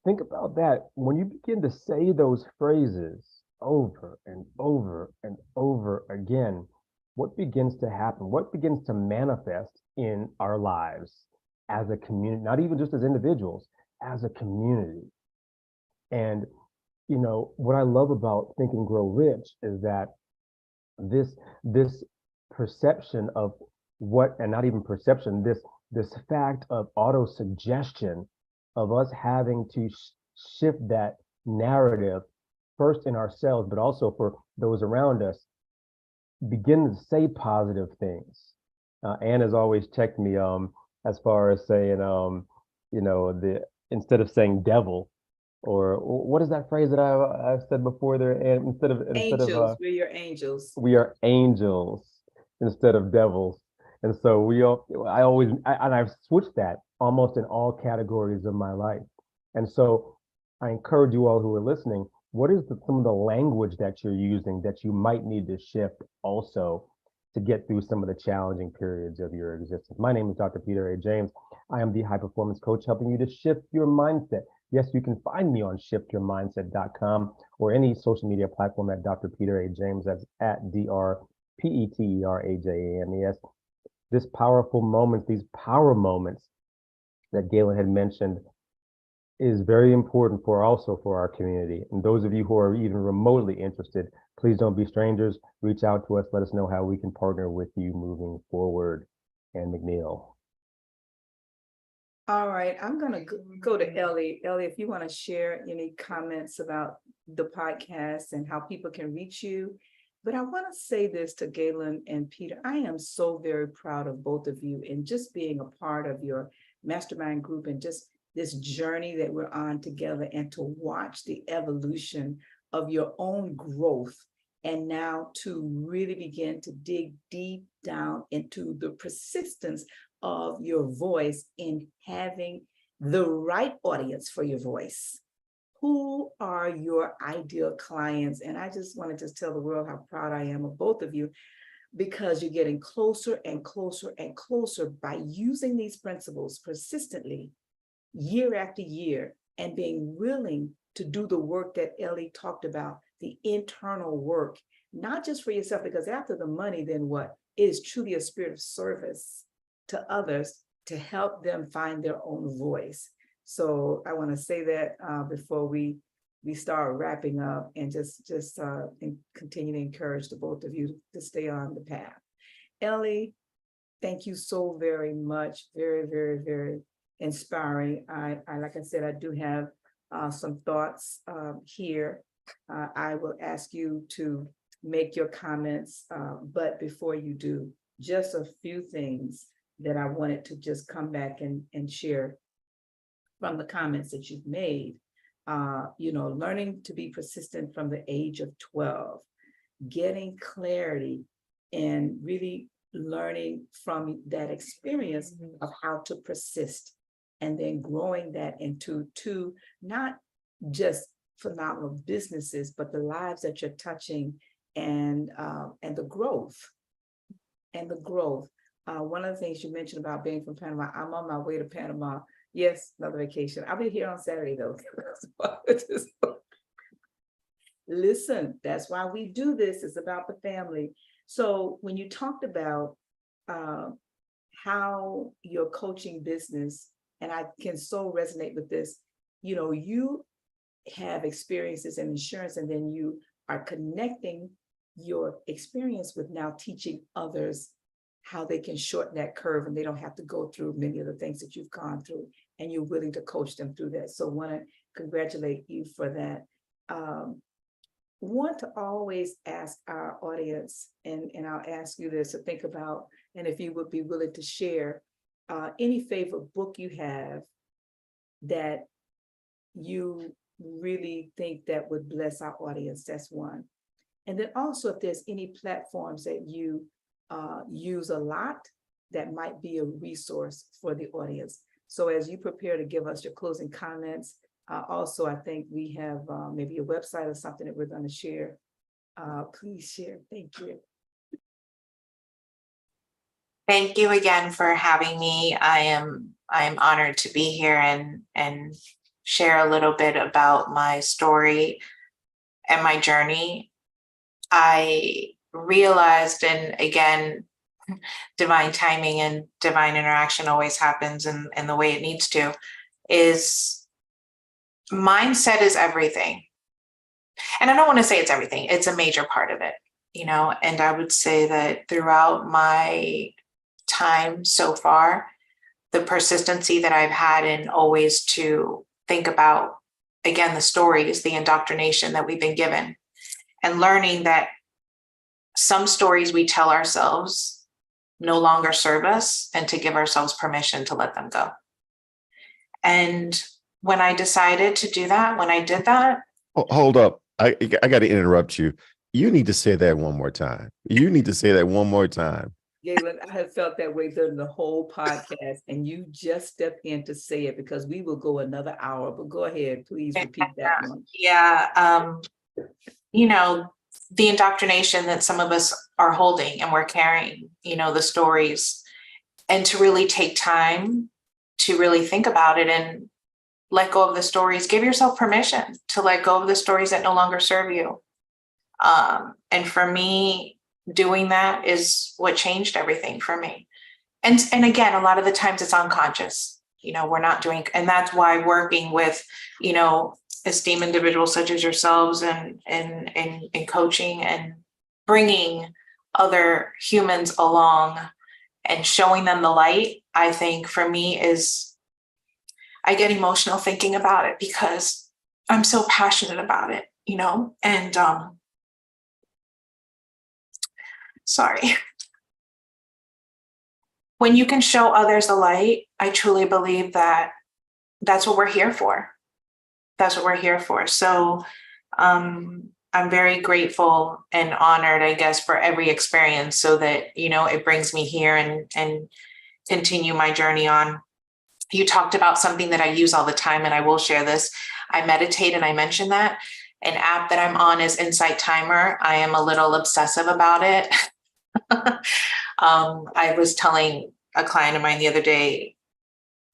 think about that. When you begin to say those phrases over and over and over again, what begins to happen? What begins to manifest in our lives as a community, not even just as individuals, as a community? And, you know, what I love about Think and Grow Rich is that this perception of what, and not even perception, this fact of auto-suggestion of us having to shift that narrative first in ourselves, but also for those around us, begin to say positive things. Anne has always checked me as far as saying, you know, instead of saying devil, or what is that phrase that I've said before there? And instead of Angels, we're your angels. we are angels instead of devils. And so I've switched that almost in all categories of my life. And so I encourage you all who are listening, what is some of the language that you're using that you might need to shift also to get through some of the challenging periods of your existence? My name is Dr. Peter A. James. I am the high performance coach helping you to shift your mindset. Yes, you can find me on shiftyourmindset.com or any social media platform at Dr. Peter A. James. That's at DrPeterAjames. This powerful moments, these power moments that Galen had mentioned is very important for our community. And those of you who are even remotely interested, please don't be strangers. Reach out to us. Let us know how we can partner with you moving forward. And McNeil. All right, I'm going to go to Ellie. Ellie, if you want to share any comments about the podcast and how people can reach you. But I want to say this to Galen and Peter. I am so very proud of both of you and just being a part of your mastermind group and just this journey that we're on together, and to watch the evolution of your own growth, and now to really begin to dig deep down into the persistence of your voice in having the right audience for your voice. Who are your ideal clients? And I just want to tell the world how proud I am of both of you, because you're getting closer and closer and closer by using these principles persistently year after year, and being willing to do the work that Ellie talked about, the internal work, not just for yourself, because after the money, then what? It is truly a spirit of service to others to help them find their own voice. So I want to say that before we start wrapping up, and just continue to encourage the both of you to stay on the path. Ellie, thank you so very much. Very, very, very inspiring. I like I said, I do have some thoughts here. I will ask you to make your comments, but before you do, just a few things that I wanted to just come back and share from the comments that you've made. You know, learning to be persistent from the age of 12, getting clarity and really learning from that experience of how to persist, and then growing that into two, not just phenomenal businesses, but the lives that you're touching and the growth. One of the things you mentioned about being from Panama, I'm on my way to Panama. Yes, another vacation. I'll be here on Saturday though. Listen, that's why we do this. It's about the family. So when you talked about how your coaching business, and I can so resonate with this, you have experiences in insurance, and then you are connecting your experience with now teaching others how they can shorten that curve and they don't have to go through many of the things that you've gone through, and you're willing to coach them through that. So I want to congratulate you for that. Want to always ask our audience, and I'll ask you this to think about, and if you would be willing to share any favorite book you have that you really think that would bless our audience. That's one. And then also if there's any platforms that you use a lot that might be a resource for the audience. So as you prepare to give us your closing comments, also, I think we have maybe a website or something that we're going to share. Please share. Thank you. Thank you again for having me. I am honored to be here and share a little bit about my story and my journey. I realized, and again, divine timing and divine interaction always happens in the way it needs to, is mindset is everything. And I don't want to say it's everything, it's a major part of it, and I would say that throughout my time so far, the persistency that I've had in always to think about, again, the stories, the indoctrination that we've been given, and learning that some stories we tell ourselves no longer serve us, and to give ourselves permission to let them go. And when I decided to do that, when I did that. Hold up. I got to interrupt you. You need to say that one more time. Galen, I have felt that way during the whole podcast, and you just stepped in to say it because we will go another hour, but go ahead, please repeat that one. Yeah. The indoctrination that some of us are holding and we're carrying, the stories, and to really take time to really think about it and let go of the stories. Give yourself permission to let go of the stories that no longer serve you. And for me, doing that is what changed everything for me. And again, a lot of the times it's unconscious, we're not doing, and that's why working with, esteemed individuals such as yourselves and coaching and bringing other humans along and showing them the light, I think for me I get emotional thinking about it because I'm so passionate about it, and sorry. When you can show others the light, I truly believe that that's what we're here for. So I'm very grateful and honored, I guess, for every experience, so that, it brings me here and continue my journey on. You talked about something that I use all the time, and I will share this. I meditate, and I mentioned that. An app that I'm on is Insight Timer. I am a little obsessive about it. I was telling a client of mine the other day,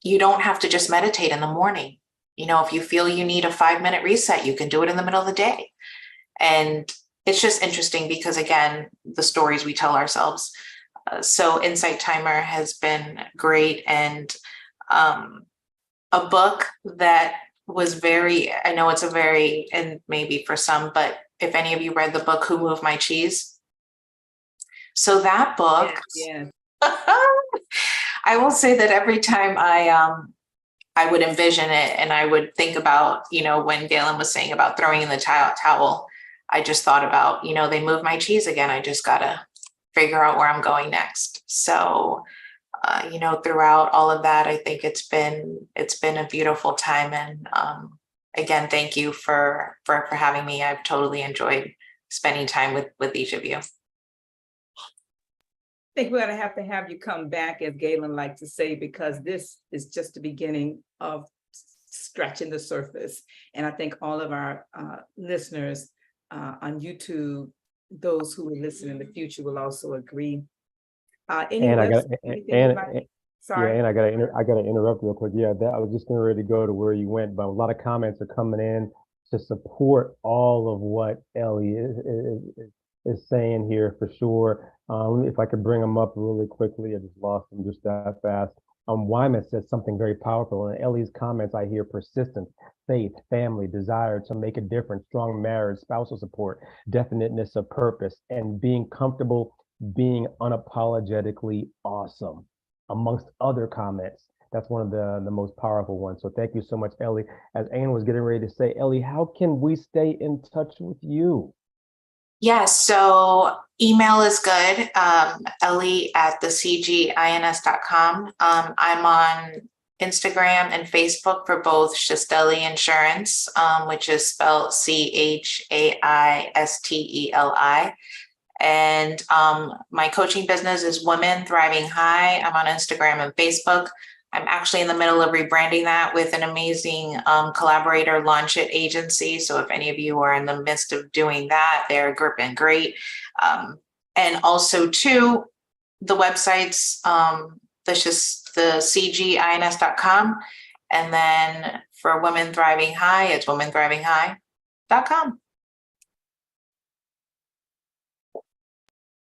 you don't have to just meditate in the morning. If you feel you need a 5-minute reset, you can do it in the middle of the day. And it's just interesting because, again, the stories we tell ourselves. So Insight Timer has been great. And a book that was I know it's and maybe for some, but if any of you read the book, Who Moved My Cheese? So that book, Yeah. I will say that every time I would envision it, and I would think about, when Galen was saying about throwing in the towel, I just thought about, they moved my cheese again. I just got to figure out where I'm going next. So, throughout all of that, I think it's been a beautiful time. And again, thank you for having me. I've totally enjoyed spending time with each of you. I think we're going to have you come back, as Galen likes to say, because this is just the beginning of scratching the surface. And I think all of our listeners on YouTube, those who will listen in the future will also agree. And I got Sorry. and I gotta interrupt real quick. Yeah, that I was just getting ready to go to where you went, but a lot of comments are coming in to support all of what Ellie is saying here for sure. If I could bring them up really quickly, I just lost them just that fast. Wyman says something very powerful. In Ellie's comments, I hear persistence, faith, family, desire to make a difference, strong marriage, spousal support, definiteness of purpose, and being comfortable being unapologetically awesome, amongst other comments. That's one of the most powerful ones. So thank you so much, Ellie. As Anne was getting ready to say, Ellie, how can we stay in touch with you? Yes, so email is good, Ellie at thecgins.com. I'm on Instagram and Facebook for both Shasteli Insurance, which is spelled CHAISTELI. And my coaching business is Women Thriving High. I'm on Instagram and Facebook. I'm actually in the middle of rebranding that with an amazing collaborator, Launch It Agency. So if any of you are in the midst of doing that, they're gripping great. And also too, the websites, the cgins.com. And then for Women Thriving High, it's womenthrivingHigh.com.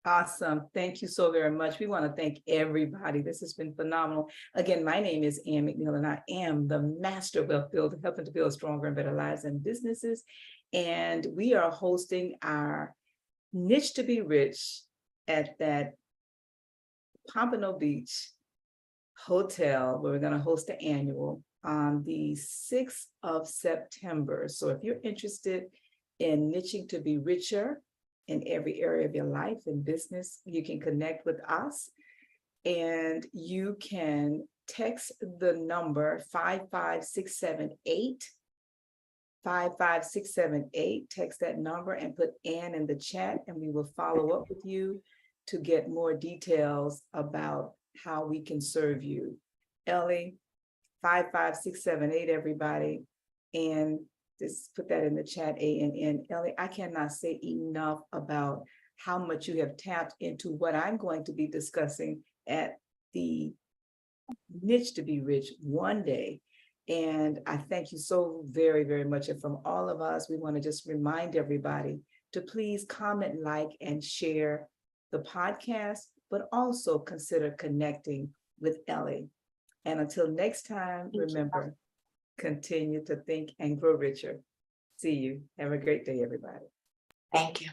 Awesome. Thank you so very much. We want to thank everybody. This has been phenomenal. Again, my name is Ann McNeil, and I am the master wealth builder, helping to build stronger and better lives and businesses. And we are hosting our Niche to Be Rich at that Pompano Beach Hotel, where we're going to host the annual on the 6th of September. So if you're interested in niching to be richer in every area of your life and business, you can connect with us, and you can text the number 55678. 55678. Text that number and put Ann in the chat, and we will follow up with you to get more details about how we can serve you. Ellie, 55678, everybody. And just put that in the chat, ANN. Ellie, I cannot say enough about how much you have tapped into what I'm going to be discussing at the Niche to Be Rich one day. And I thank you so very, very much. And from all of us, we want to just remind everybody to please comment, like, and share the podcast, but also consider connecting with Ellie. And until next time, remember, continue to think and grow richer. See you. Have a great day, everybody. Thank you.